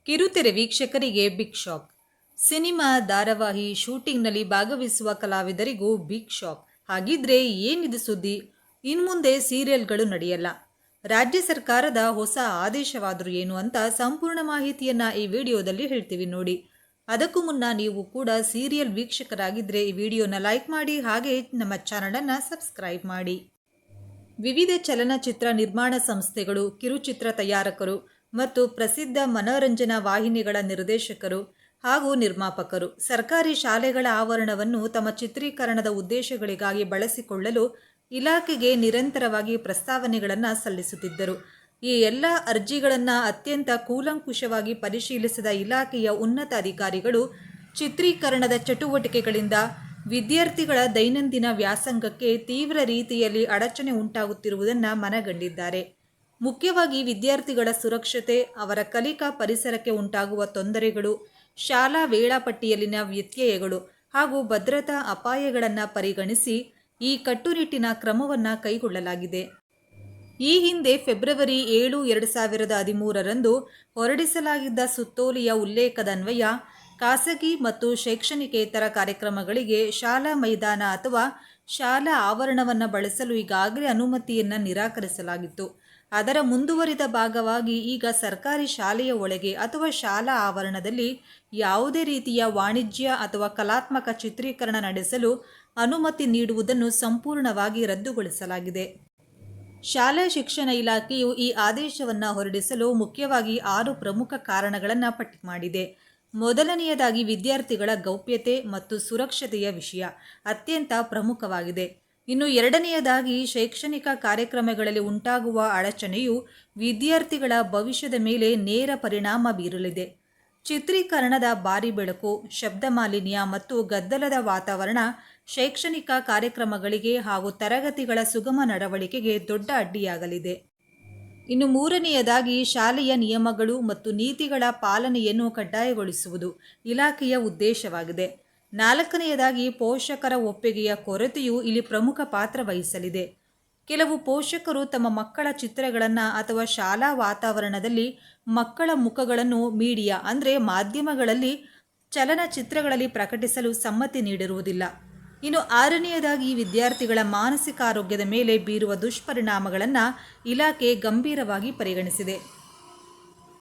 ಕಿರುತೆರೆ ವೀಕ್ಷಕರಿಗೆ big shock. Cinema, ಧಾರಾವಾಹಿ ಶೂಟಿಂಗ್ನಲ್ಲಿ ಭಾಗವಹಿಸುವ ಕಲಾವಿದರಿಗೂ ಬಿಗ್ ಶಾಕ್. ಹಾಗಿದ್ರೆ ಏನಿದು ಸುದ್ದಿ? ಇನ್ಮುಂದೆ ಸೀರಿಯಲ್ಗಳು ನಡೆಯಲ್ಲ. ರಾಜ್ಯ ಸರ್ಕಾರದ ಹೊಸ ಆದೇಶವಾದರೂ ಏನು ಅಂತ ಸಂಪೂರ್ಣ ಮಾಹಿತಿಯನ್ನ ಈ ವಿಡಿಯೋದಲ್ಲಿ ಹೇಳ್ತೀವಿ ನೋಡಿ. ಅದಕ್ಕೂ ಮುನ್ನ ನೀವು ಕೂಡ ಸೀರಿಯಲ್ ವೀಕ್ಷಕರಾಗಿದ್ದರೆ ಈ ವಿಡಿಯೋನ ಲೈಕ್ ಮಾಡಿ, ಹಾಗೆ ನಮ್ಮ ಚಾನಲನ್ನು ಸಬ್ಸ್ಕ್ರೈಬ್ ಮಾಡಿ. ವಿವಿಧ ಚಲನಚಿತ್ರ ನಿರ್ಮಾಣ ಸಂಸ್ಥೆಗಳು, ಕಿರುಚಿತ್ರ ತಯಾರಕರು ಮತ್ತು ಪ್ರಸಿದ್ಧ ಮನೋರಂಜನಾ ವಾಹಿನಿಗಳ ನಿರ್ದೇಶಕರು ಹಾಗೂ ನಿರ್ಮಾಪಕರು ಸರ್ಕಾರಿ ಶಾಲೆಗಳ ಆವರಣವನ್ನು ತಮ್ಮ ಚಿತ್ರೀಕರಣದ ಉದ್ದೇಶಗಳಿಗಾಗಿ ಬಳಸಿಕೊಳ್ಳಲು ಇಲಾಖೆಗೆ ನಿರಂತರವಾಗಿ ಪ್ರಸ್ತಾವನೆಗಳನ್ನು ಸಲ್ಲಿಸುತ್ತಿದ್ದರು. ಈ ಎಲ್ಲ ಅರ್ಜಿಗಳನ್ನು ಅತ್ಯಂತ ಕೂಲಂಕುಷವಾಗಿ ಪರಿಶೀಲಿಸಿದ ಇಲಾಖೆಯ ಉನ್ನತ ಅಧಿಕಾರಿಗಳು ಚಿತ್ರೀಕರಣದ ಚಟುವಟಿಕೆಗಳಿಂದ ವಿದ್ಯಾರ್ಥಿಗಳ ದೈನಂದಿನ ವ್ಯಾಸಂಗಕ್ಕೆ ತೀವ್ರ ರೀತಿಯಲ್ಲಿ ಅಡಚಣೆ ಉಂಟಾಗುತ್ತಿರುವುದನ್ನು ಮನಗಂಡಿದ್ದಾರೆ. ಮುಖ್ಯವಾಗಿ ವಿದ್ಯಾರ್ಥಿಗಳ ಸುರಕ್ಷತೆ, ಅವರ ಕಲಿಕಾ ಪರಿಸರಕ್ಕೆ ಉಂಟಾಗುವ ತೊಂದರೆಗಳು, ಶಾಲಾ ವೇಳಾಪಟ್ಟಿಯಲ್ಲಿನ ವ್ಯತ್ಯಯಗಳು ಹಾಗೂ ಭದ್ರತಾ ಅಪಾಯಗಳನ್ನು ಪರಿಗಣಿಸಿ ಈ ಕಟ್ಟುನಿಟ್ಟಿನ ಕ್ರಮವನ್ನು ಕೈಗೊಳ್ಳಲಾಗಿದೆ. ಈ ಹಿಂದೆ ಫೆಬ್ರವರಿ 7, 2013ರಂದು ಹೊರಡಿಸಲಾಗಿದ್ದ ಸುತ್ತೋಲೆಯ ಉಲ್ಲೇಖದನ್ವಯ ಖಾಸಗಿ ಮತ್ತು ಶೈಕ್ಷಣಿಕೇತರ ಕಾರ್ಯಕ್ರಮಗಳಿಗೆ ಶಾಲಾ ಮೈದಾನ ಅಥವಾ ಶಾಲಾ ಆವರಣವನ್ನು ಬಳಸಲು ಈಗಾಗಲೇ ಅನುಮತಿಯನ್ನು ನಿರಾಕರಿಸಲಾಗಿತ್ತು. ಅದರ ಮುಂದುವರಿದ ಭಾಗವಾಗಿ ಈಗ ಸರ್ಕಾರಿ ಶಾಲೆಯ ಒಳಗೆ ಅಥವಾ ಶಾಲಾ ಆವರಣದಲ್ಲಿ ಯಾವುದೇ ರೀತಿಯ ವಾಣಿಜ್ಯ ಅಥವಾ ಕಲಾತ್ಮಕ ಚಿತ್ರೀಕರಣ ನಡೆಸಲು ಅನುಮತಿ ನೀಡುವುದನ್ನು ಸಂಪೂರ್ಣವಾಗಿ ರದ್ದುಗೊಳಿಸಲಾಗಿದೆ. ಶಾಲಾ ಶಿಕ್ಷಣ ಇಲಾಖೆಯು ಈ ಆದೇಶವನ್ನು ಹೊರಡಿಸಲು ಮುಖ್ಯವಾಗಿ 6 ಪ್ರಮುಖ ಕಾರಣಗಳನ್ನು ಪಟ್ಟಿ ಮಾಡಿದೆ. ಮೊದಲನೆಯದಾಗಿ, ವಿದ್ಯಾರ್ಥಿಗಳ ಗೌಪ್ಯತೆ ಮತ್ತು ಸುರಕ್ಷತೆಯ ವಿಷಯ ಅತ್ಯಂತ ಪ್ರಮುಖವಾಗಿದೆ. ಇನ್ನು ಎರಡನೆಯದಾಗಿ, ಶೈಕ್ಷಣಿಕ ಕಾರ್ಯಕ್ರಮಗಳಲ್ಲಿ ಉಂಟಾಗುವ ಅಡಚಣೆಯು ವಿದ್ಯಾರ್ಥಿಗಳ ಭವಿಷ್ಯದ ಮೇಲೆ ನೇರ ಪರಿಣಾಮ ಬೀರಲಿದೆ. ಚಿತ್ರೀಕರಣದ ಭಾರಿ ಬೆಳಕು, ಶಬ್ದ ಮಾಲಿನ್ಯ ಮತ್ತು ಗದ್ದಲದ ವಾತಾವರಣ ಶೈಕ್ಷಣಿಕ ಕಾರ್ಯಕ್ರಮಗಳಿಗೆ ಹಾಗೂ ತರಗತಿಗಳ ಸುಗಮ ನಡವಳಿಕೆಗೆ ದೊಡ್ಡ ಅಡ್ಡಿಯಾಗಲಿದೆ. ಇನ್ನು ಮೂರನೆಯದಾಗಿ, ಶಾಲೆಯ ನಿಯಮಗಳು ಮತ್ತು ನೀತಿಗಳ ಪಾಲನೆಯನ್ನು ಕಡ್ಡಾಯಗೊಳಿಸುವುದು ಇಲಾಖೆಯ ಉದ್ದೇಶವಾಗಿದೆ. ನಾಲ್ಕನೆಯದಾಗಿ, ಪೋಷಕರ ಒಪ್ಪಿಗೆಯ ಕೊರತೆಯು ಇಲ್ಲಿ ಪ್ರಮುಖ ಪಾತ್ರ ವಹಿಸಲಿದೆ. ಕೆಲವು ಪೋಷಕರು ತಮ್ಮ ಮಕ್ಕಳ ಚಿತ್ರಗಳನ್ನು ಅಥವಾ ಶಾಲಾ ವಾತಾವರಣದಲ್ಲಿ ಮಕ್ಕಳ ಮುಖಗಳನ್ನು ಮೀಡಿಯಾ ಮಾಧ್ಯಮಗಳಲ್ಲಿ ಚಲನಚಿತ್ರಗಳಲ್ಲಿ ಪ್ರಕಟಿಸಲು ಸಮ್ಮತಿ ನೀಡಿರುವುದಿಲ್ಲ. ಇನ್ನು ಆರನೆಯದಾಗಿ, ವಿದ್ಯಾರ್ಥಿಗಳ ಮಾನಸಿಕ ಆರೋಗ್ಯದ ಮೇಲೆ ಬೀರುವ ದುಷ್ಪರಿಣಾಮಗಳನ್ನು ಇಲಾಖೆ ಗಂಭೀರವಾಗಿ ಪರಿಗಣಿಸಿದೆ.